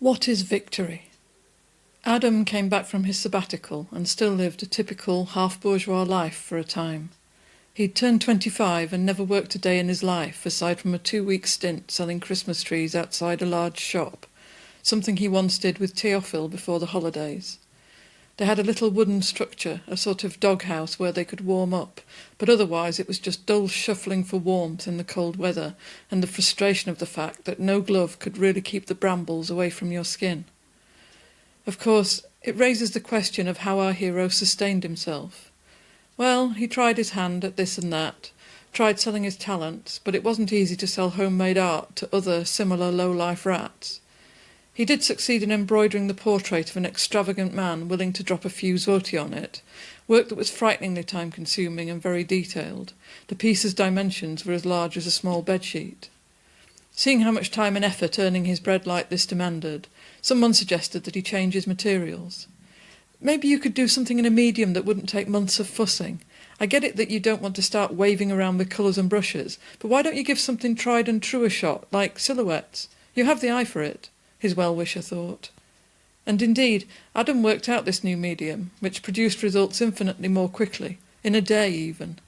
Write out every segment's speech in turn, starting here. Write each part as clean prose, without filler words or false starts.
What is victory? Adam came back from his sabbatical and still lived a typical half-bourgeois life for a time. He'd turned 25 and never worked a day in his life, aside from a 2-week stint selling Christmas trees outside a large shop, something he once did with Teofil before the holidays. They had a little wooden structure, a sort of doghouse where they could warm up, but otherwise it was just dull shuffling for warmth in the cold weather and the frustration of the fact that no glove could really keep the brambles away from your skin. Of course, it raises the question of how our hero sustained himself. Well, he tried his hand at this and that, tried selling his talents, but it wasn't easy to sell homemade art to other similar low-life rats. He did succeed in embroidering the portrait of an extravagant man willing to drop a few zloty on it, work that was frighteningly time-consuming and very detailed. The piece's dimensions were as large as a small bedsheet. Seeing how much time and effort earning his bread like this demanded, someone suggested that he change his materials. Maybe you could do something in a medium that wouldn't take months of fussing. I get it that you don't want to start waving around with colours and brushes, but why don't you give something tried and true a shot, like silhouettes? You have the eye for it, his well-wisher thought. And indeed, Adam worked out this new medium, which produced results infinitely more quickly, in a day even.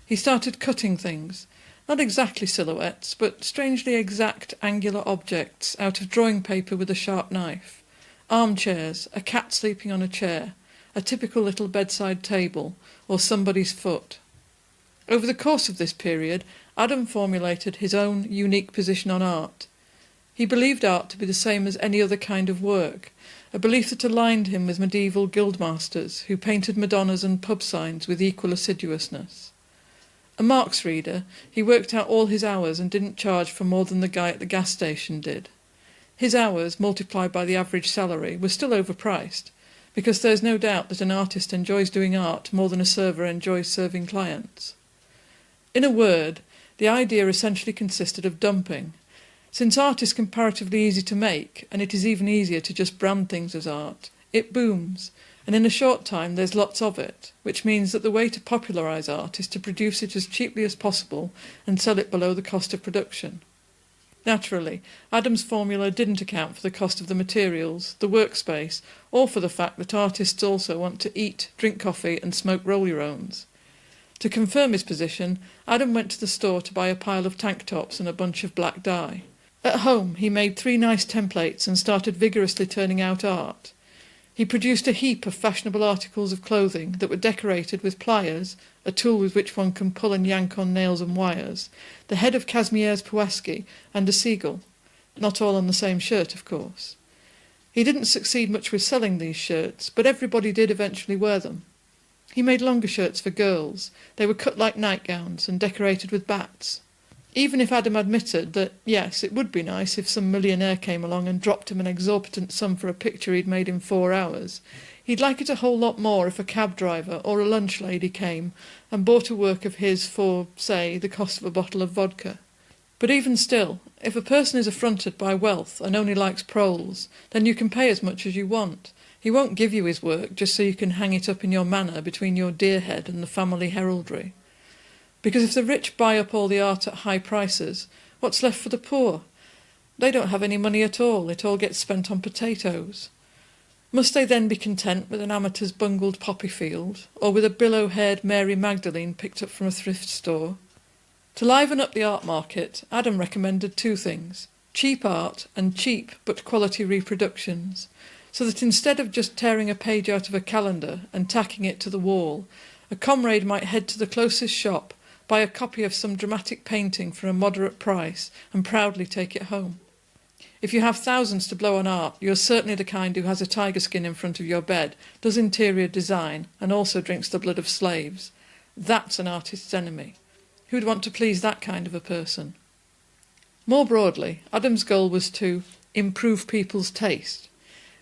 He started cutting things, not exactly silhouettes, but strangely exact angular objects out of drawing paper with a sharp knife. Armchairs, a cat sleeping on a chair, a typical little bedside table, or somebody's foot. Over the course of this period, Adam formulated his own unique position on art. He believed art to be the same as any other kind of work, a belief that aligned him with medieval guildmasters who painted Madonnas and pub signs with equal assiduousness. A Marx reader, he worked out all his hours and didn't charge for more than the guy at the gas station did. His hours, multiplied by the average salary, were still overpriced, because there's no doubt that an artist enjoys doing art more than a server enjoys serving clients. In a word, the idea essentially consisted of dumping. Since art is comparatively easy to make, and it is even easier to just brand things as art, it booms, and in a short time there's lots of it, which means that the way to popularise art is to produce it as cheaply as possible and sell it below the cost of production. Naturally, Adam's formula didn't account for the cost of the materials, the workspace, or for the fact that artists also want to eat, drink coffee and smoke roll-your-owns. To confirm his position, Adam went to the store to buy a pile of tank tops and a bunch of black dye. At home, he made 3 nice templates and started vigorously turning out art. He produced a heap of fashionable articles of clothing that were decorated with pliers, a tool with which one can pull and yank on nails and wires, the head of Kazimierz Pułaski, and a seagull. Not all on the same shirt, of course. He didn't succeed much with selling these shirts, but everybody did eventually wear them. He made longer shirts for girls. They were cut like nightgowns and decorated with bats. Even if Adam admitted that, yes, it would be nice if some millionaire came along and dropped him an exorbitant sum for a picture he'd made in 4 hours, he'd like it a whole lot more if a cab driver or a lunch lady came and bought a work of his for, say, the cost of a bottle of vodka. But even still, if a person is affronted by wealth and only likes proles, then you can pay as much as you want. He won't give you his work just so you can hang it up in your manor between your deer head and the family heraldry. Because if the rich buy up all the art at high prices, what's left for the poor? They don't have any money at all, it all gets spent on potatoes. Must they then be content with an amateur's bungled poppy field, or with a billow-haired Mary Magdalene picked up from a thrift store? To liven up the art market, Adam recommended 2 things: cheap art and cheap but quality reproductions, so that instead of just tearing a page out of a calendar and tacking it to the wall, a comrade might head to the closest shop, buy a copy of some dramatic painting for a moderate price, and proudly take it home. If you have thousands to blow on art, you're certainly the kind who has a tiger skin in front of your bed, does interior design, and also drinks the blood of slaves. That's an artist's enemy. Who'd want to please that kind of a person? More broadly, Adam's goal was to improve people's taste,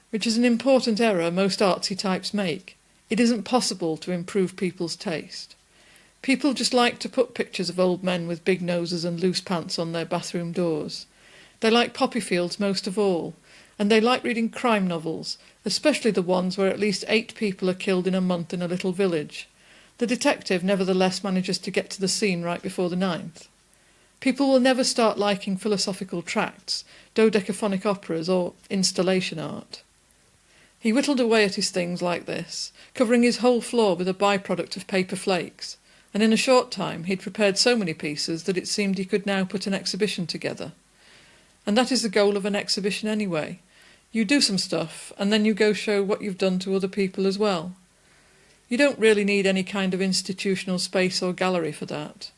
which is an important error most artsy types make. It isn't possible to improve people's taste. People just like to put pictures of old men with big noses and loose pants on their bathroom doors. They like poppy fields most of all, and they like reading crime novels, especially the ones where at least 8 people are killed in a month in a little village. The detective nevertheless manages to get to the scene right before the 9th. People will never start liking philosophical tracts, dodecaphonic operas, or installation art. He whittled away at his things like this, covering his whole floor with a byproduct of paper flakes, and in a short time he'd prepared so many pieces that it seemed he could now put an exhibition together. And that is the goal of an exhibition anyway. You do some stuff, and then you go show what you've done to other people as well. You don't really need any kind of institutional space or gallery for that.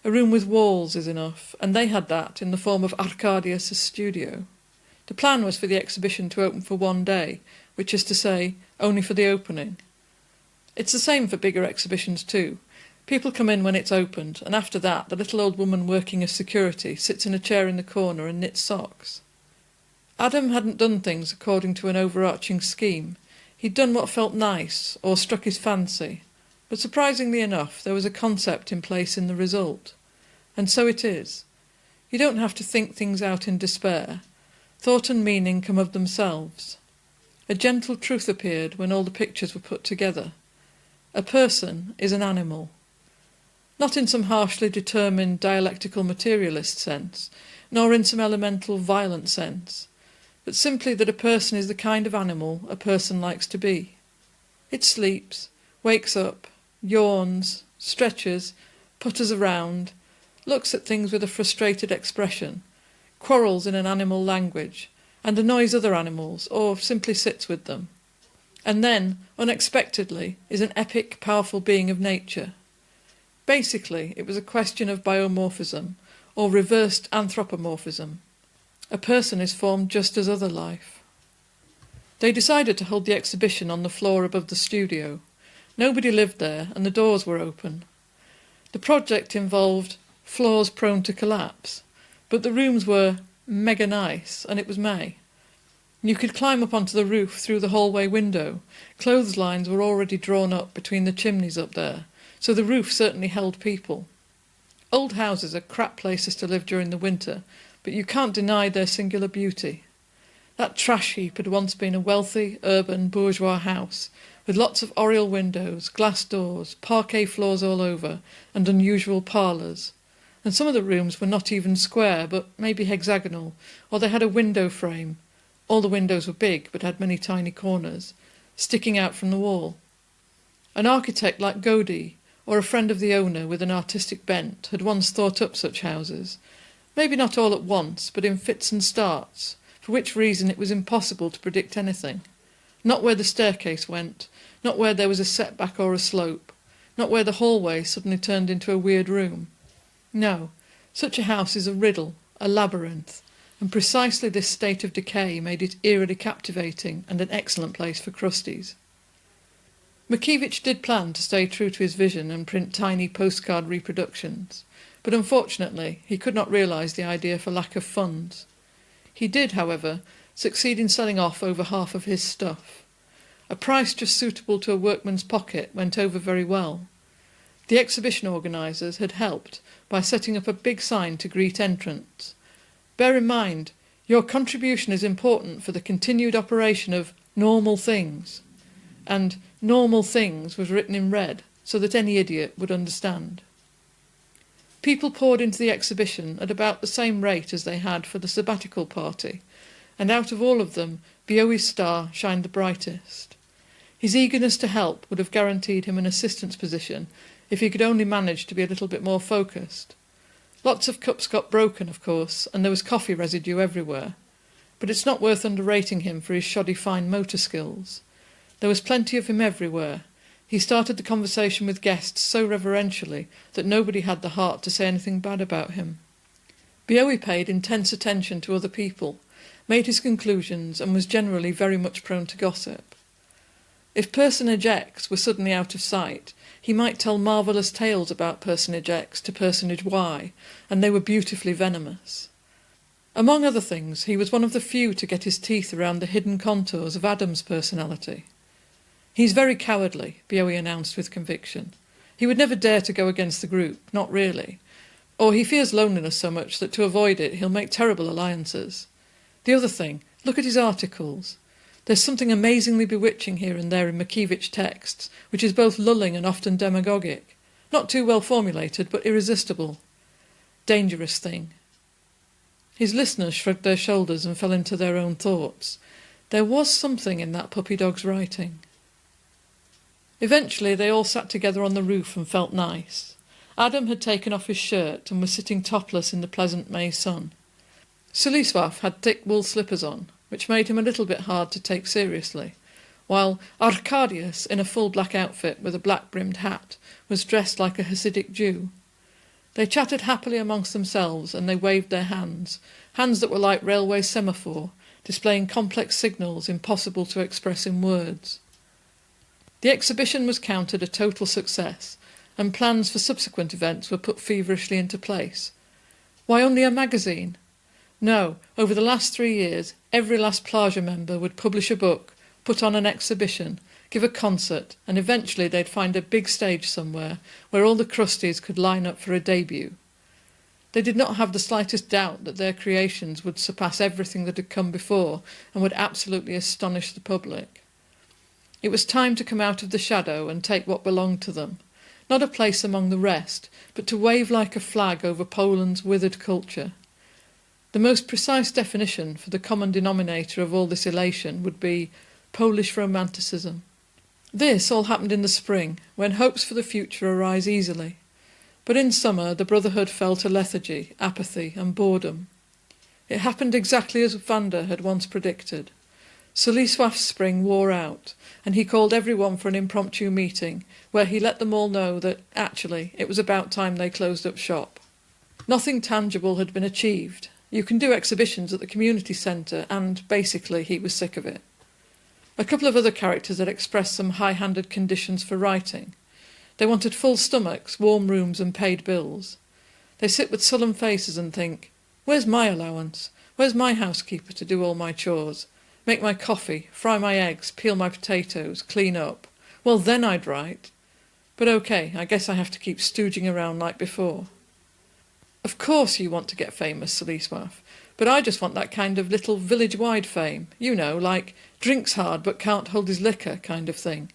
A room with walls is enough, and they had that in the form of Arcadius' studio. The plan was for the exhibition to open for one day, which is to say, only for the opening. It's the same for bigger exhibitions too. People come in when it's opened, and after that the little old woman working as security sits in a chair in the corner and knits socks. Adam hadn't done things according to an overarching scheme. He'd done what felt nice, or struck his fancy, but surprisingly enough there was a concept in place in the result. And so it is. You don't have to think things out in despair. Thought and meaning come of themselves. A gentle truth appeared when all the pictures were put together. A person is an animal. Not in some harshly determined dialectical materialist sense, nor in some elemental violent sense, but simply that a person is the kind of animal a person likes to be. It sleeps, wakes up, yawns, stretches, putters around, looks at things with a frustrated expression, quarrels in an animal language, and annoys other animals, or simply sits with them. And then, unexpectedly, is an epic, powerful being of nature. Basically, it was a question of biomorphism, or reversed anthropomorphism. A person is formed just as other life. They decided to hold the exhibition on the floor above the studio. Nobody lived there, and the doors were open. The project involved floors prone to collapse, but the rooms were mega nice, and it was May. You could climb up onto the roof through the hallway window. Clotheslines were already drawn up between the chimneys up there, so the roof certainly held people. Old houses are crap places to live during the winter, but you can't deny their singular beauty. That trash heap had once been a wealthy, urban, bourgeois house, with lots of oriel windows, glass doors, parquet floors all over, and unusual parlours. And some of the rooms were not even square, but maybe hexagonal, or they had a window frame. All the windows were big, but had many tiny corners, sticking out from the wall. An architect like Godey, or a friend of the owner with an artistic bent, had once thought up such houses, maybe not all at once, but in fits and starts, for which reason it was impossible to predict anything. Not where the staircase went, not where there was a setback or a slope, not where the hallway suddenly turned into a weird room. No, such a house is a riddle, a labyrinth, and precisely this state of decay made it eerily captivating and an excellent place for crusties. Mickiewicz did plan to stay true to his vision and print tiny postcard reproductions, but unfortunately he could not realise the idea for lack of funds. He did, however, succeed in selling off over half of his stuff. A price just suitable to a workman's pocket went over very well. The exhibition organisers had helped by setting up a big sign to greet entrants. Bear in mind, your contribution is important for the continued operation of normal things. And normal things was written in red so that any idiot would understand. People poured into the exhibition at about the same rate as they had for the sabbatical party, and out of all of them, Bioe's star shined the brightest. His eagerness to help would have guaranteed him an assistant's position if he could only manage to be a little bit more focused. Lots of cups got broken, of course, and there was coffee residue everywhere. But it's not worth underrating him for his shoddy fine motor skills. There was plenty of him everywhere. He started the conversation with guests so reverentially that nobody had the heart to say anything bad about him. Bioe paid intense attention to other people, made his conclusions, and was generally very much prone to gossip. If Personage X were suddenly out of sight, he might tell marvellous tales about Personage X to Personage Y, and they were beautifully venomous. Among other things, he was one of the few to get his teeth around the hidden contours of Adam's personality. "He's very cowardly," Bioe announced with conviction. "He would never dare to go against the group, not really. Or he fears loneliness so much that to avoid it he'll make terrible alliances. The other thing, look at his articles. There's something amazingly bewitching here and there in Mickiewicz texts, which is both lulling and often demagogic. Not too well formulated, but irresistible. dangerous thing. His listeners shrugged their shoulders and fell into their own thoughts. There was something in that puppy dog's writing. Eventually they all sat together on the roof and felt nice. Adam had taken off his shirt and was sitting topless in the pleasant May sun. Suliswaf had thick wool slippers on, which made him a little bit hard to take seriously, while Arkadius, in a full black outfit with a black-brimmed hat, was dressed like a Hasidic Jew. They chatted happily amongst themselves, and they waved their hands that were like railway semaphore, displaying complex signals impossible to express in words. The exhibition was counted a total success, and plans for subsequent events were put feverishly into place. Why only a magazine? No, over the last 3 years, every last Plaja member would publish a book, put on an exhibition, give a concert, and eventually they'd find a big stage somewhere where all the crusties could line up for a debut. They did not have the slightest doubt that their creations would surpass everything that had come before and would absolutely astonish the public. It was time to come out of the shadow and take what belonged to them. Not a place among the rest, but to wave like a flag over Poland's withered culture. The most precise definition for the common denominator of all this elation would be Polish romanticism. This all happened in the spring, when hopes for the future arise easily. But in summer the brotherhood fell to lethargy, apathy and boredom. It happened exactly as Vanda had once predicted. Suliswaf's spring wore out, and he called everyone for an impromptu meeting, where he let them all know that, actually, it was about time they closed up shop. Nothing tangible had been achieved. You can do exhibitions at the community centre, and, basically, he was sick of it. A couple of other characters had expressed some high-handed conditions for writing. They wanted full stomachs, warm rooms and paid bills. They sit with sullen faces and think, where's my allowance? Where's my housekeeper to do all my chores? Make my coffee, fry my eggs, peel my potatoes, clean up. Well, then I'd write. But okay, I guess I have to keep stooging around like before. Of course you want to get famous, Suliswaf, but I just want that kind of little village-wide fame. You know, like drinks hard but can't hold his liquor kind of thing.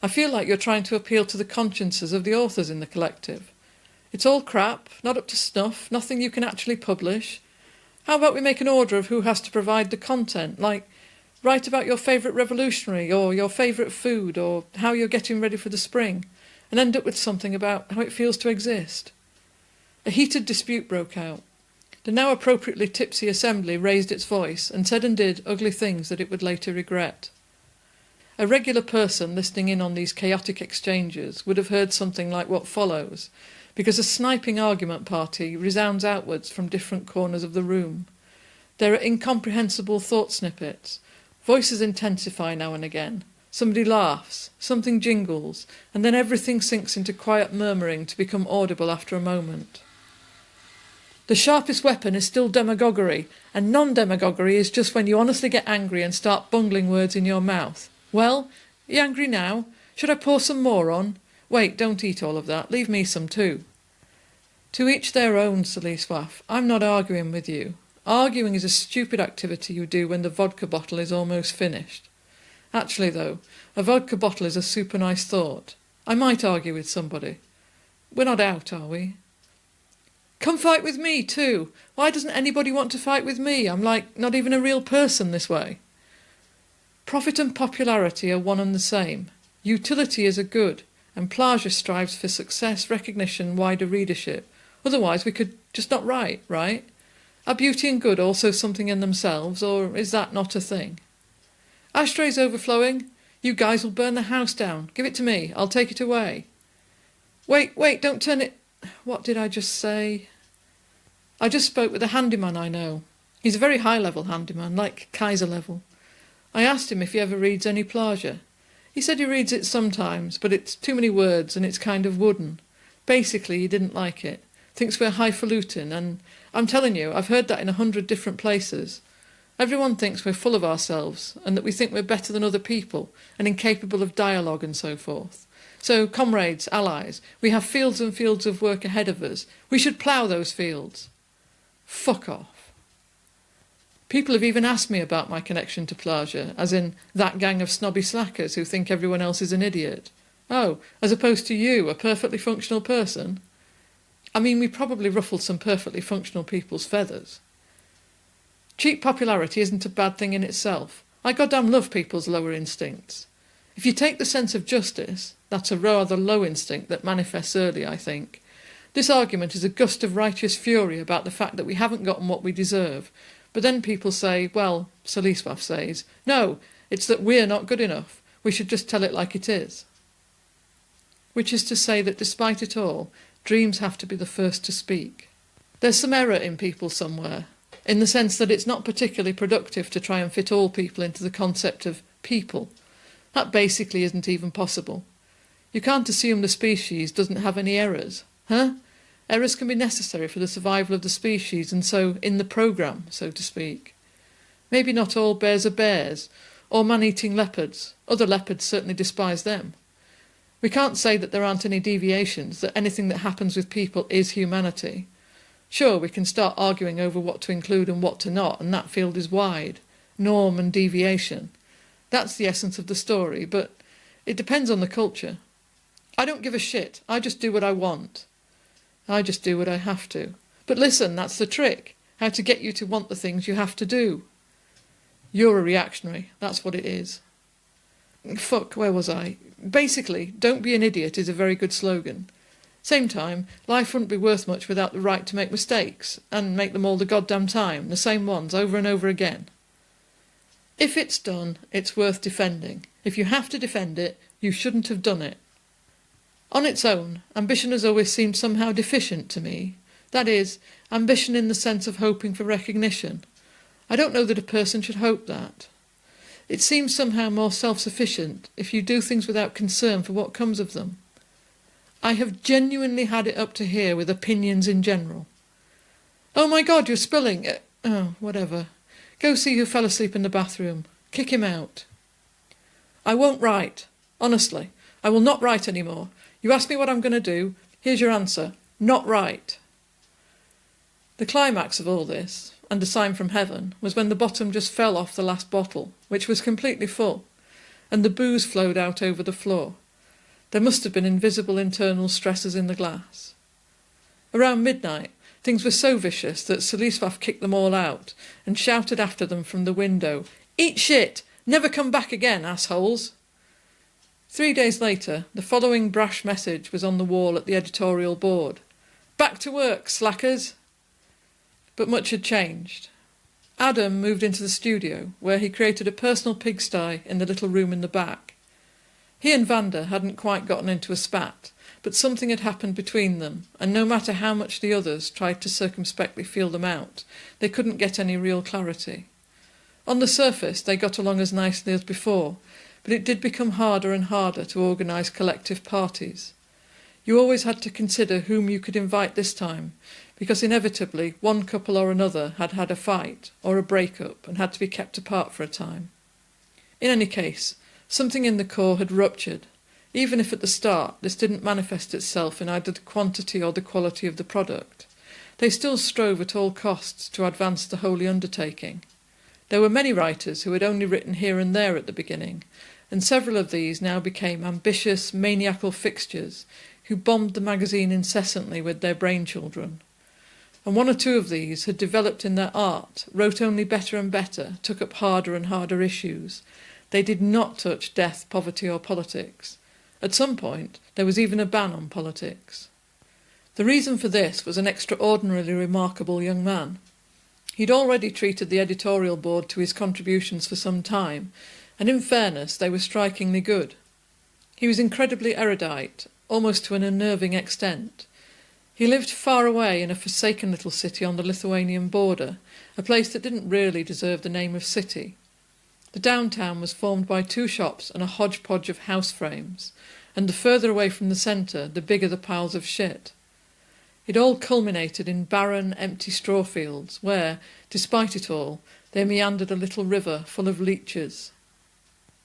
I feel like you're trying to appeal to the consciences of the authors in the collective. It's all crap, not up to snuff, nothing you can actually publish. How about we make an order of who has to provide the content, like write about your favourite revolutionary or your favourite food or how you're getting ready for the spring, and end up with something about how it feels to exist. A heated dispute broke out. The now appropriately tipsy assembly raised its voice and said and did ugly things that it would later regret. A regular person listening in on these chaotic exchanges would have heard something like what follows, because a sniping argument party resounds outwards from different corners of the room. There are incomprehensible thought snippets. Voices intensify now and again. Somebody laughs, something jingles, and then everything sinks into quiet murmuring to become audible after a moment. The sharpest weapon is still demagoguery, and non-demagoguery is just when you honestly get angry and start bungling words in your mouth. Well, are you angry now? Should I pour some more on? Wait, don't eat all of that. Leave me some too. To each their own, Suliswaf. I'm not arguing with you. Arguing is a stupid activity you do when the vodka bottle is almost finished. Actually, though, a vodka bottle is a super nice thought. I might argue with somebody. We're not out, are we? Come fight with me, too. Why doesn't anybody want to fight with me? I'm like not even a real person this way. Profit and popularity are one and the same. Utility is a good, and Plaja strives for success, recognition, wider readership. Otherwise we could just not write, right? Are beauty and good also something in themselves, or is that not a thing? Ashtrays overflowing? You guys will burn the house down. Give it to me. I'll take it away. Wait, don't turn it... What did I just say? I just spoke with a handyman I know. He's a very high-level handyman, like Kaiser level. I asked him if he ever reads any Plaja. He said he reads it sometimes, but it's too many words and it's kind of wooden. Basically, he didn't like it. Thinks we're highfalutin, and I'm telling you, I've heard that in 100 different places. Everyone thinks we're full of ourselves, and that we think we're better than other people, and incapable of dialogue and so forth. So, comrades, allies, we have fields and fields of work ahead of us. We should plough those fields. Fuck off. People have even asked me about my connection to Plaja, as in that gang of snobby slackers who think everyone else is an idiot. Oh, as opposed to you, a perfectly functional person? I mean, we probably ruffled some perfectly functional people's feathers. Cheap popularity isn't a bad thing in itself. I goddamn love people's lower instincts. If you take the sense of justice, that's a rather low instinct that manifests early, I think. This argument is a gust of righteous fury about the fact that we haven't gotten what we deserve. But then people say, well, Soliswaf says, no, it's that we're not good enough. We should just tell it like it is. Which is to say that despite it all, dreams have to be the first to speak. There's some error in people somewhere, in the sense that it's not particularly productive to try and fit all people into the concept of people. That basically isn't even possible. You can't assume the species doesn't have any errors, huh? Errors can be necessary for the survival of the species, and so in the programme, so to speak. Maybe not all bears are bears, or man-eating leopards. Other leopards certainly despise them. We can't say that there aren't any deviations, that anything that happens with people is humanity. Sure, we can start arguing over what to include and what to not, and that field is wide. Norm and deviation. That's the essence of the story, but it depends on the culture. I don't give a shit. I just do what I want. I just do what I have to. But listen, that's the trick. How to get you to want the things you have to do. You're a reactionary. That's what it is. Fuck, where was I? Basically, don't be an idiot is a very good slogan. Same time, life wouldn't be worth much without the right to make mistakes, and make them all the goddamn time, the same ones, over and over again. If it's done, it's worth defending. If you have to defend it, you shouldn't have done it. On its own, ambition has always seemed somehow deficient to me. That is, ambition in the sense of hoping for recognition. I don't know that a person should hope that. It seems somehow more self-sufficient if you do things without concern for what comes of them. I have genuinely had it up to here with opinions in general. Oh my God, you're spilling. Oh, whatever. Go see who fell asleep in the bathroom. Kick him out. I won't write. Honestly, I will not write any more. You ask me what I'm going to do. Here's your answer. Not write. The climax of all this, and a sign from heaven, was when the bottom just fell off the last bottle, which was completely full, and the booze flowed out over the floor. There must have been invisible internal stresses in the glass. Around midnight, things were so vicious that Soliswaf kicked them all out and shouted after them from the window, "Eat shit! Never come back again, assholes!" 3 days later, the following brash message was on the wall at the editorial board. "Back to work, slackers!" But much had changed. Adam moved into the studio, where he created a personal pigsty in the little room in the back. He and Vanda hadn't quite gotten into a spat, but something had happened between them, and no matter how much the others tried to circumspectly feel them out, they couldn't get any real clarity. On the surface, they got along as nicely as before, but it did become harder and harder to organise collective parties. You always had to consider whom you could invite this time, because inevitably one couple or another had had a fight or a break-up and had to be kept apart for a time. In any case, something in the core had ruptured, even if at the start this didn't manifest itself in either the quantity or the quality of the product. They still strove at all costs to advance the holy undertaking. There were many writers who had only written here and there at the beginning, and several of these now became ambitious, maniacal fixtures who bombed the magazine incessantly with their brainchildren. And one or two of these had developed in their art, wrote only better and better, took up harder and harder issues. They did not touch death, poverty or politics. At some point, there was even a ban on politics. The reason for this was an extraordinarily remarkable young man. He'd already treated the editorial board to his contributions for some time, and in fairness, they were strikingly good. He was incredibly erudite, almost to an unnerving extent. He lived far away in a forsaken little city on the Lithuanian border, a place that didn't really deserve the name of city. The downtown was formed by 2 shops and a hodgepodge of house frames, and the further away from the centre, the bigger the piles of shit. It all culminated in barren, empty straw fields, where, despite it all, there meandered a little river full of leeches.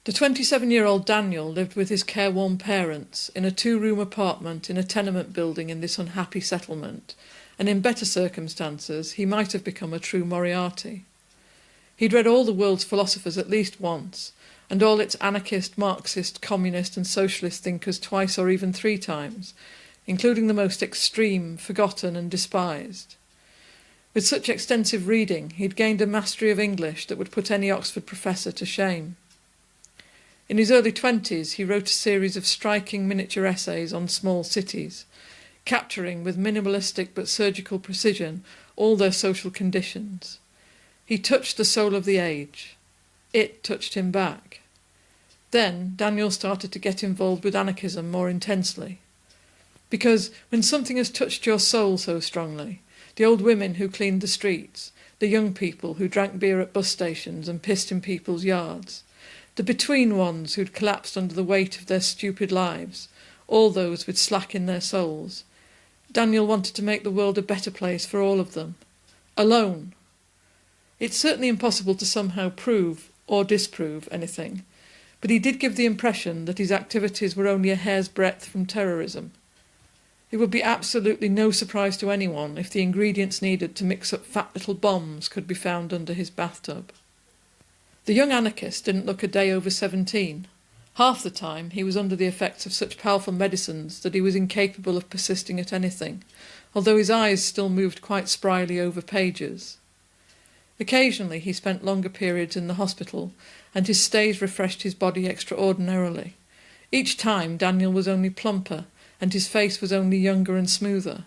The 27-year-old Daniel lived with his careworn parents in a 2-room apartment in a tenement building in this unhappy settlement, and in better circumstances he might have become a true Moriarty. He'd read all the world's philosophers at least once, and all its anarchist, Marxist, communist and socialist thinkers twice or even 3 times, including the most extreme, forgotten and despised. With such extensive reading, he'd gained a mastery of English that would put any Oxford professor to shame. In his early 20s, he wrote a series of striking miniature essays on small cities, capturing with minimalistic but surgical precision all their social conditions. He touched the soul of the age. It touched him back. Then Daniel started to get involved with anarchism more intensely. Because when something has touched your soul so strongly, the old women who cleaned the streets, the young people who drank beer at bus stations and pissed in people's yards, the between ones who'd collapsed under the weight of their stupid lives, all those with slack in their souls, Daniel wanted to make the world a better place for all of them. Alone. It's certainly impossible to somehow prove or disprove anything, but he did give the impression that his activities were only a hair's breadth from terrorism. It would be absolutely no surprise to anyone if the ingredients needed to mix up fat little bombs could be found under his bathtub. The young anarchist didn't look a day over 17. Half the time he was under the effects of such powerful medicines that he was incapable of persisting at anything, although his eyes still moved quite spryly over pages. Occasionally he spent longer periods in the hospital, and his stays refreshed his body extraordinarily. Each time Daniel was only plumper, and his face was only younger and smoother.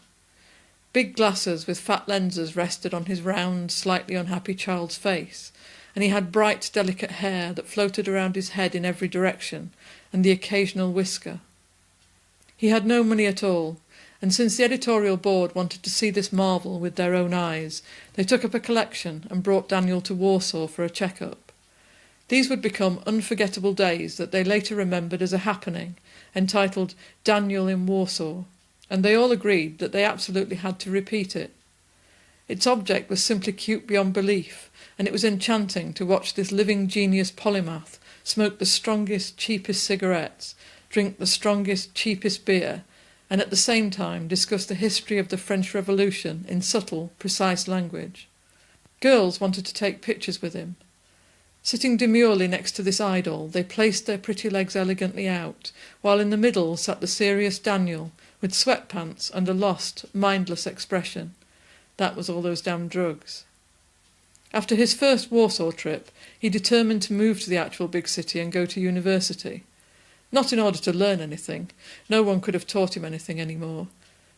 Big glasses with fat lenses rested on his round, slightly unhappy child's face, and he had bright, delicate hair that floated around his head in every direction, and the occasional whisker. He had no money at all, and since the editorial board wanted to see this marvel with their own eyes, they took up a collection and brought Daniel to Warsaw for a check-up. These would become unforgettable days that they later remembered as a happening, entitled Daniel in Warsaw, and they all agreed that they absolutely had to repeat it. Its object was simply cute beyond belief, and it was enchanting to watch this living genius polymath smoke the strongest, cheapest cigarettes, drink the strongest, cheapest beer, and at the same time discuss the history of the French Revolution in subtle, precise language. Girls wanted to take pictures with him. Sitting demurely next to this idol, they placed their pretty legs elegantly out, while in the middle sat the serious Daniel, with sweatpants and a lost, mindless expression. That was all those damn drugs. After his first Warsaw trip, he determined to move to the actual big city and go to university. Not in order to learn anything. No one could have taught him anything anymore.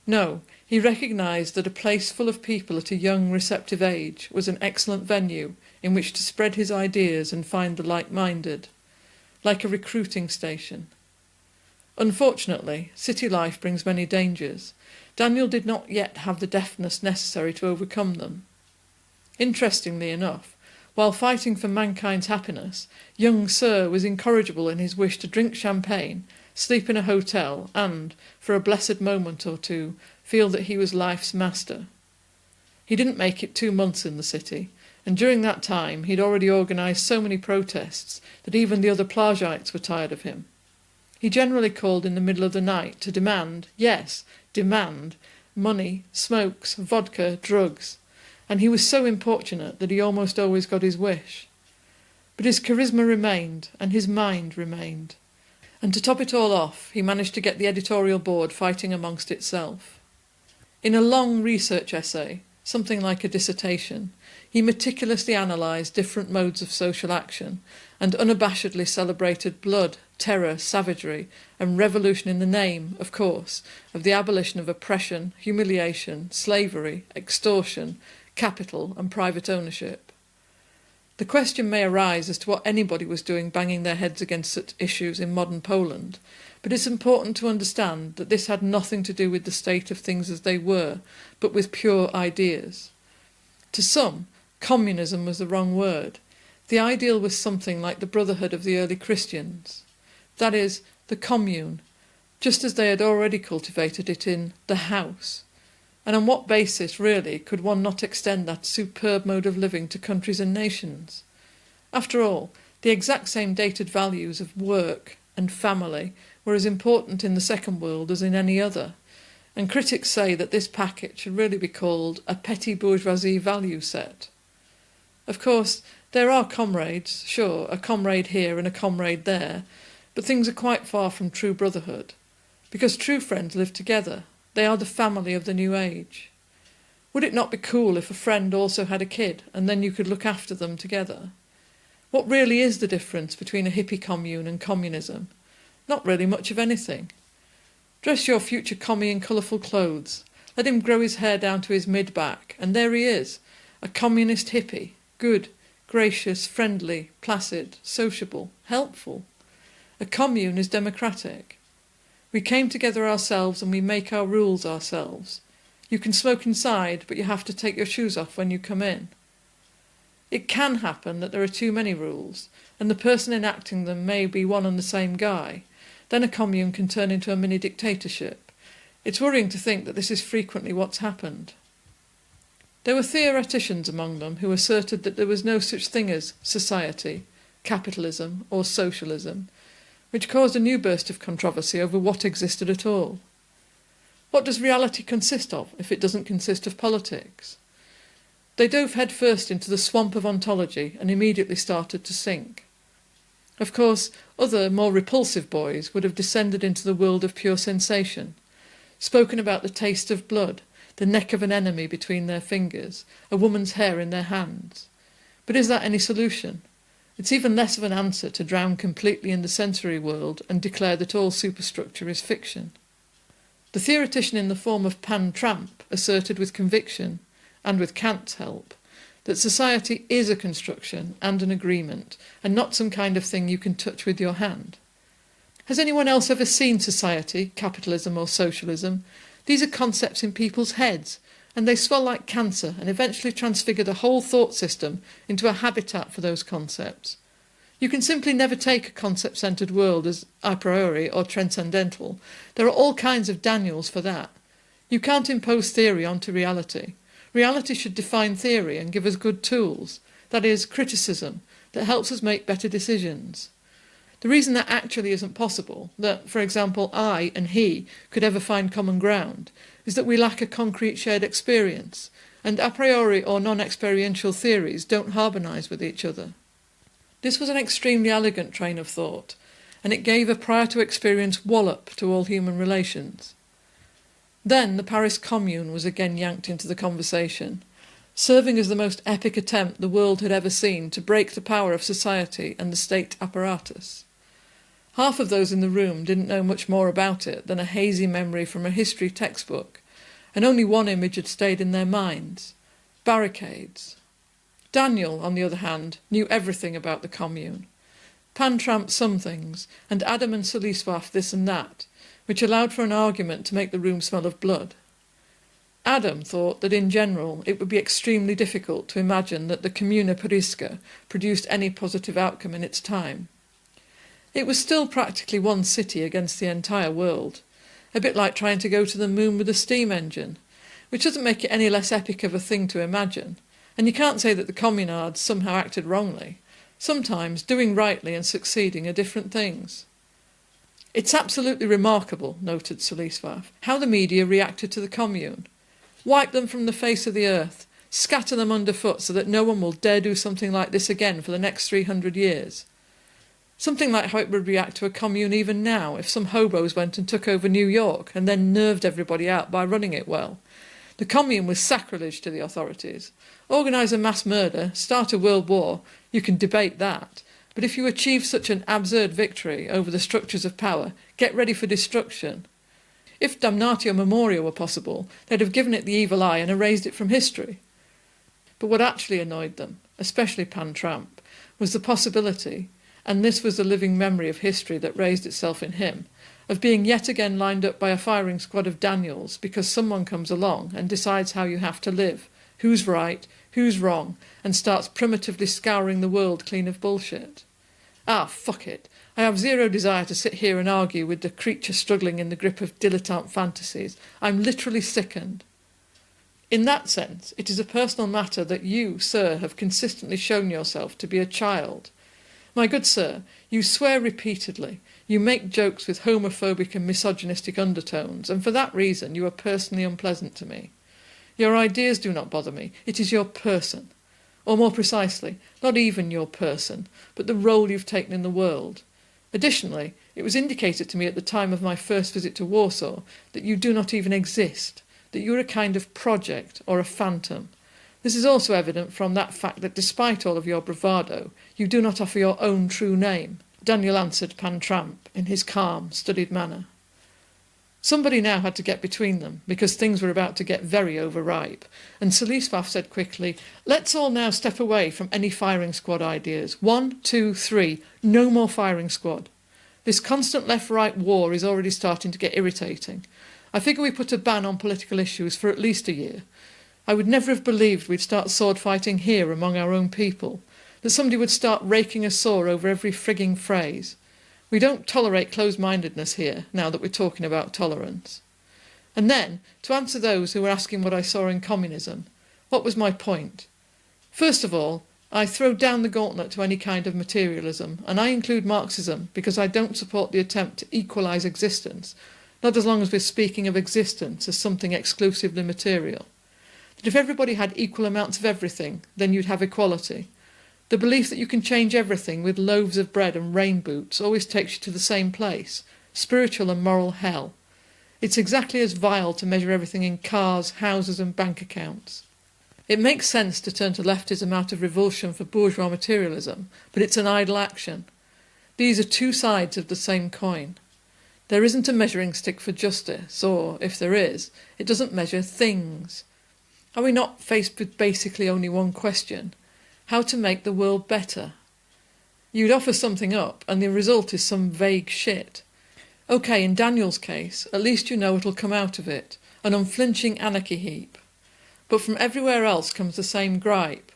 No, he recognised that a place full of people at a young, receptive age was an excellent venue in which to spread his ideas and find the like-minded, like a recruiting station. Unfortunately, city life brings many dangers. Daniel did not yet have the deftness necessary to overcome them. Interestingly enough, while fighting for mankind's happiness, young Sir was incorrigible in his wish to drink champagne, sleep in a hotel, and, for a blessed moment or two, feel that he was life's master. He didn't make it 2 months in the city, and during that time he'd already organised so many protests that even the other Plagites were tired of him. He generally called in the middle of the night to demand, yes, demand, money, smokes, vodka, drugs, and he was so importunate that he almost always got his wish. But his charisma remained, and his mind remained. And to top it all off, he managed to get the editorial board fighting amongst itself. In a long research essay, something like a dissertation, he meticulously analysed different modes of social action and unabashedly celebrated blood, terror, savagery, and revolution in the name, of course, of the abolition of oppression, humiliation, slavery, extortion, capital and private ownership. The question may arise as to what anybody was doing banging their heads against such issues in modern Poland, but it's important to understand that this had nothing to do with the state of things as they were, but with pure ideas. To some, communism was the wrong word. The ideal was something like the brotherhood of the early Christians. That is, the commune, just as they had already cultivated it in the house. And on what basis, really, could one not extend that superb mode of living to countries and nations? After all, the exact same dated values of work and family were as important in the Second World as in any other, and critics say that this packet should really be called a petty bourgeoisie value set. Of course, there are comrades, sure, a comrade here and a comrade there, but things are quite far from true brotherhood, because true friends live together, They are the family of the new age. Would it not be cool if a friend also had a kid, and then you could look after them together? What really is the difference between a hippie commune and communism? Not really much of anything. Dress your future commie in colourful clothes. Let him grow his hair down to his mid-back, and there he is, a communist hippie, good, gracious, friendly, placid, sociable, helpful. A commune is democratic. We came together ourselves and we make our rules ourselves. You can smoke inside, but you have to take your shoes off when you come in. It can happen that there are too many rules, and the person enacting them may be one and the same guy. Then a commune can turn into a mini dictatorship. It's worrying to think that this is frequently what's happened. There were theoreticians among them who asserted that there was no such thing as society, capitalism, or socialism, which caused a new burst of controversy over what existed at all. What does reality consist of if it doesn't consist of politics? They dove headfirst into the swamp of ontology and immediately started to sink. Of course, other, more repulsive boys would have descended into the world of pure sensation, spoken about the taste of blood, the neck of an enemy between their fingers, a woman's hair in their hands. But is that any solution? It's even less of an answer to drown completely in the sensory world and declare that all superstructure is fiction. The theoretician in the form of Pan Tramp asserted with conviction, and with Kant's help, that society is a construction and an agreement, and not some kind of thing you can touch with your hand. Has anyone else ever seen society, capitalism or socialism? These are concepts in people's heads, and they swell like cancer and eventually transfigure the whole thought system into a habitat for those concepts. You can simply never take a concept-centred world as a priori or transcendental. There are all kinds of Daniels for that. You can't impose theory onto reality. Reality should define theory and give us good tools, that is, criticism, that helps us make better decisions. The reason that actually isn't possible, that, for example, I and he could ever find common ground, is that we lack a concrete shared experience, and a priori or non-experiential theories don't harmonise with each other. This was an extremely elegant train of thought, and it gave a prior-to-experience wallop to all human relations. Then the Paris Commune was again yanked into the conversation, serving as the most epic attempt the world had ever seen to break the power of society and the state apparatus. Half of those in the room didn't know much more about it than a hazy memory from a history textbook, and only one image had stayed in their minds: barricades. Daniel, on the other hand, knew everything about the commune. Pan Tramp some things, and Adam and Suliswaf this and that, which allowed for an argument to make the room smell of blood. Adam thought that in general it would be extremely difficult to imagine that the Comuna Pariska produced any positive outcome in its time. It was still practically one city against the entire world, a bit like trying to go to the moon with a steam engine, which doesn't make it any less epic of a thing to imagine, and you can't say that the communards somehow acted wrongly. Sometimes doing rightly and succeeding are different things. It's absolutely remarkable, noted Suliswaf, how the media reacted to the commune. Wipe them from the face of the earth, scatter them underfoot so that no one will dare do something like this again for the next 300 years. Something like how it would react to a commune even now if some hobos went and took over New York and then nerved everybody out by running it well. The commune was sacrilege to the authorities. Organise a mass murder, start a world war, you can debate that. But if you achieve such an absurd victory over the structures of power, get ready for destruction. If damnatio memoria were possible, they'd have given it the evil eye and erased it from history. But what actually annoyed them, especially Pan Tramp, was the possibility, and this was the living memory of history that raised itself in him, of being yet again lined up by a firing squad of Daniels because someone comes along and decides how you have to live, who's right, who's wrong, and starts primitively scouring the world clean of bullshit. Ah, fuck it. I have zero desire to sit here and argue with the creature struggling in the grip of dilettante fantasies. I'm literally sickened. In that sense, it is a personal matter that you, sir, have consistently shown yourself to be a child. My good sir, you swear repeatedly, you make jokes with homophobic and misogynistic undertones, and for that reason you are personally unpleasant to me. Your ideas do not bother me, it is your person. Or more precisely, not even your person, but the role you've taken in the world. Additionally, It was indicated to me at the time of my first visit to Warsaw that you do not even exist, that you are a kind of project or a phantom. This is also evident from that fact that despite all of your bravado, you do not offer your own true name, Daniel answered Pan Tramp in his calm, studied manner. Somebody now had to get between them, because things were about to get very overripe, and Salisbuff said quickly, "Let's all now step away from any firing squad ideas. 1, 2, 3, no more firing squad. This constant left-right war is already starting to get irritating. I figure we put a ban on political issues for at least a year. I would never have believed we'd start sword fighting here among our own people, that somebody would start raking a saw over every frigging phrase. We don't tolerate closed-mindedness here, now that we're talking about tolerance." And then, to answer those who were asking what I saw in communism, what was my point? First of all, I throw down the gauntlet to any kind of materialism, and I include Marxism because I don't support the attempt to equalise existence, not as long as we're speaking of existence as something exclusively material. That if everybody had equal amounts of everything, then you'd have equality. The belief that you can change everything with loaves of bread and rain boots always takes you to the same place, spiritual and moral hell. It's exactly as vile to measure everything in cars, houses and bank accounts. It makes sense to turn to leftism out of revulsion for bourgeois materialism, but it's an idle action. These are two sides of the same coin. There isn't a measuring stick for justice, or, if there is, it doesn't measure things. Are we not faced with basically only one question? How to make the world better? You'd offer something up, and the result is some vague shit. OK, in Daniel's case, at least you know it'll come out of it, an unflinching anarchy heap. But from everywhere else comes the same gripe.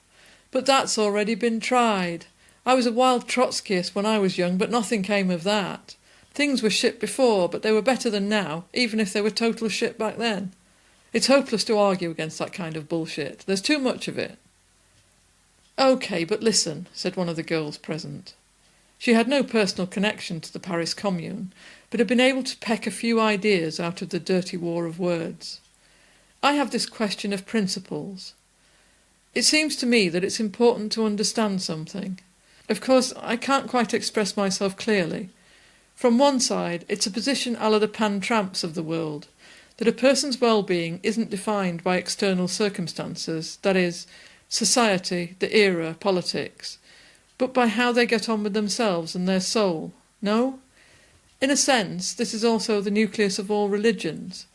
But that's already been tried. I was a wild Trotskyist when I was young, but nothing came of that. Things were shit before, but they were better than now, even if they were total shit back then. It's hopeless to argue against that kind of bullshit. There's too much of it. OK, but listen, said one of the girls present. She had no personal connection to the Paris Commune, but had been able to peck a few ideas out of the dirty war of words. I have this question of principles. It seems to me that it's important to understand something. Of course, I can't quite express myself clearly. From one side, it's a position a la the Pan Tramps of the world, that a person's well-being isn't defined by external circumstances, that is, society, the era, politics, but by how they get on with themselves and their soul. No? In a sense, this is also the nucleus of all religions,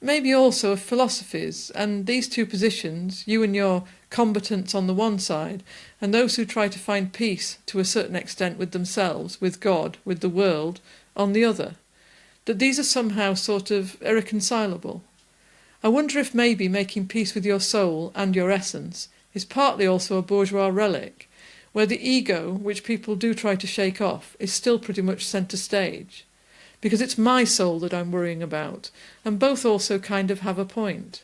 maybe also of philosophies, and these two positions, you and your combatants on the one side, and those who try to find peace to a certain extent with themselves, with God, with the world, on the other, that these are somehow sort of irreconcilable. I wonder if maybe making peace with your soul and your essence is partly also a bourgeois relic, where the ego, which people do try to shake off, is still pretty much centre stage. Because it's my soul that I'm worrying about, and both also kind of have a point.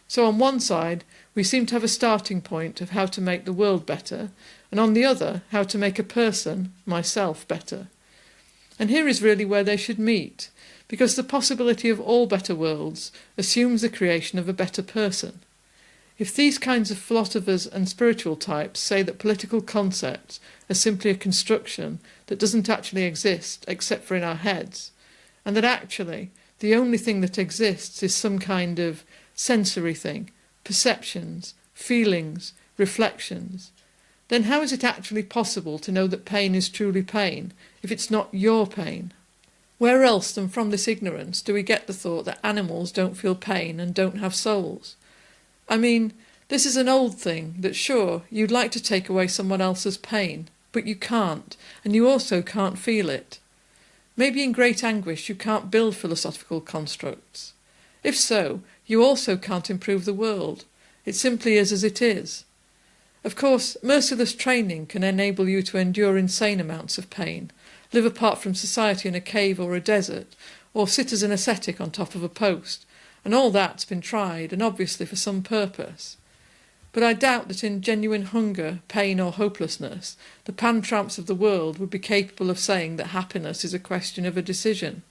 So on one side, we seem to have a starting point of how to make the world better, and on the other, how to make a person, myself, better. And here is really where they should meet, because the possibility of all better worlds assumes the creation of a better person. If these kinds of philosophers and spiritual types say that political concepts are simply a construction that doesn't actually exist except for in our heads, and that actually the only thing that exists is some kind of sensory thing, perceptions, feelings, reflections, then how is it actually possible to know that pain is truly pain if it's not your pain? Where else than from this ignorance do we get the thought that animals don't feel pain and don't have souls? I mean, this is an old thing, that sure, you'd like to take away someone else's pain, but you can't, and you also can't feel it. Maybe in great anguish you can't build philosophical constructs. If so, you also can't improve the world. It simply is as it is. Of course, merciless training can enable you to endure insane amounts of pain, live apart from society in a cave or a desert, or sit as an ascetic on top of a post, and all that's been tried, and obviously for some purpose. But I doubt that in genuine hunger, pain or hopelessness, the Pan Tramps of the world would be capable of saying that happiness is a question of a decision,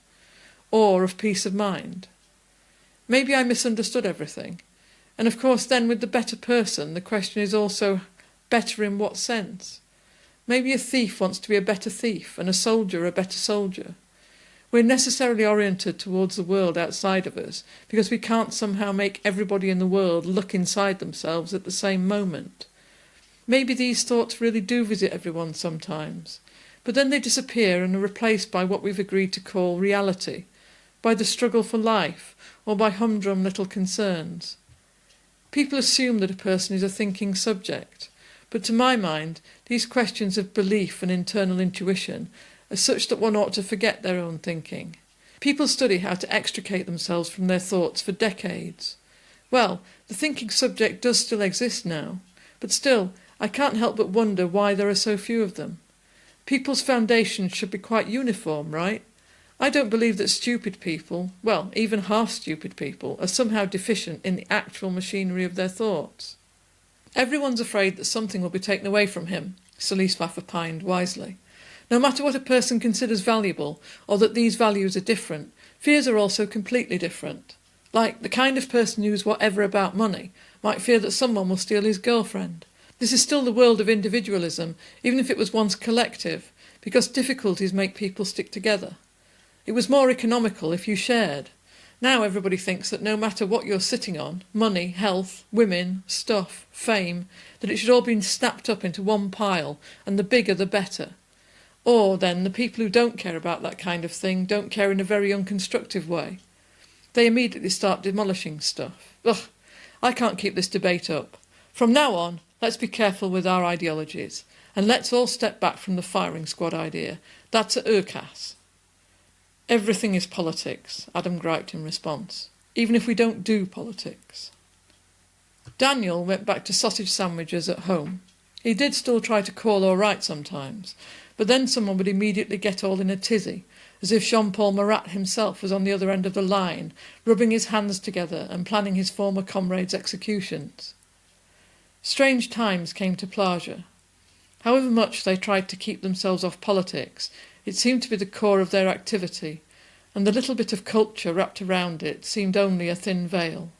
or of peace of mind. Maybe I misunderstood everything, and of course then with the better person the question is also better in what sense? Maybe a thief wants to be a better thief and a soldier a better soldier. We're necessarily oriented towards the world outside of us because we can't somehow make everybody in the world look inside themselves at the same moment. Maybe these thoughts really do visit everyone sometimes, but then they disappear and are replaced by what we've agreed to call reality, by the struggle for life, or by humdrum little concerns. People assume that a person is a thinking subject, but to my mind, these questions of belief and internal intuition are such that one ought to forget their own thinking. People study how to extricate themselves from their thoughts for decades. Well, the thinking subject does still exist now, but still, I can't help but wonder why there are so few of them. People's foundations should be quite uniform, right? I don't believe that stupid people, well, even half-stupid people, are somehow deficient in the actual machinery of their thoughts. Everyone's afraid that something will be taken away from him, Solisvath opined wisely. No matter what a person considers valuable, or that these values are different, fears are also completely different. Like, the kind of person who's whatever about money might fear that someone will steal his girlfriend. This is still the world of individualism, even if it was once collective, because difficulties make people stick together. It was more economical if you shared. Now everybody thinks that no matter what you're sitting on, money, health, women, stuff, fame, that it should all be snapped up into one pile, and the bigger the better. Or, then, the people who don't care about that kind of thing don't care in a very unconstructive way. They immediately start demolishing stuff. Ugh, I can't keep this debate up. From now on, let's be careful with our ideologies, and let's all step back from the firing squad idea. That's a Urkas. Everything is politics, Adam griped in response, even if we don't do politics. Daniel went back to sausage sandwiches at home. He did still try to call all right sometimes, but then someone would immediately get all in a tizzy, as if Jean-Paul Marat himself was on the other end of the line, rubbing his hands together and planning his former comrades' executions. Strange times came to Plaja. However much they tried to keep themselves off politics, it seemed to be the core of their activity, and the little bit of culture wrapped around it seemed only a thin veil.